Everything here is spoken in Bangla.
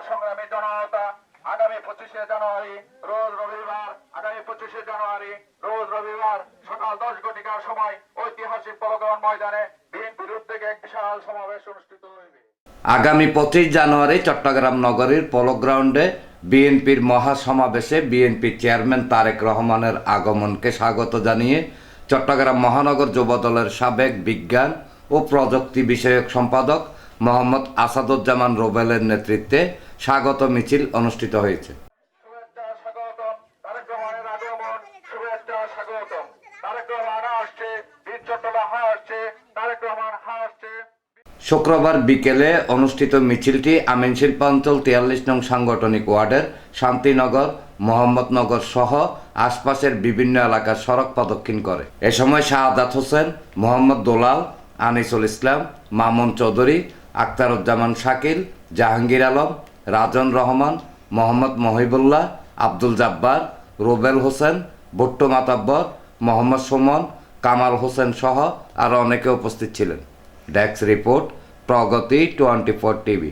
সংগ্রামী জনতা আগামী 25শে জানুয়ারি রোজ রবিবার সকাল 10 ঘটিকার সময় ঐতিহাসিক পলগ্রাউন্ড ময়দানে বিএনপির উদ্যোগে এক বিশাল সমাবেশ অনুষ্ঠিত হইবে। আগামী 25 জানুয়ারি চট্টগ্রাম নগরীর পলো গ্রাউন্ডে বিএনপির মহাসমাবেশে বিএনপি চেয়ারম্যান তারেক রহমানের আগমনকে স্বাগত জানিয়ে চট্টগ্রাম মহানগর যুবদলের সাবেক বিজ্ঞান ও প্রযুক্তি বিষয়ক সম্পাদক মোহাম্মদ আসাদুজ্জামান রুবেলের নেতৃত্বে স্বাগত মিছিল অনুষ্ঠিত হয়েছে। শুভেচ্ছা স্বাগতম তারেক রহমানের আগমন, শুভেচ্ছা স্বাগতম তারেক রহমান আসছে, বীর চট্টলা আসছে, তারেক রহমান আসছে। শুক্রবার বিকেলে অনুষ্ঠিত মিছিলটি আমিন শিল্পাঞ্চল 43 নং সাংগঠনিক ওয়ার্ডের শান্তিনগর, মোহাম্মদনগর সহ আশপাশের বিভিন্ন এলাকার সড়ক প্রদক্ষিণ করে। এ সময় শাহাদাত হোসেন, মোহাম্মদ দুলাল, আনিসুল ইসলাম, মামুন চৌধুরী, আখতারুজ্জামান শাকিল, জাহাঙ্গীর আলম, রাজন রহমান, মোহাম্মদ মহিবুল্লাহ, আব্দুল জাব্বার, রুবেল হোসেন, ভুট্টো মাতাব্বর, মোহাম্মদ সুমন, কামাল হোসেন সহ আরও অনেকে উপস্থিত ছিলেন। ডেস্ক রিপোর্ট, প্রগতি 24 টিভি।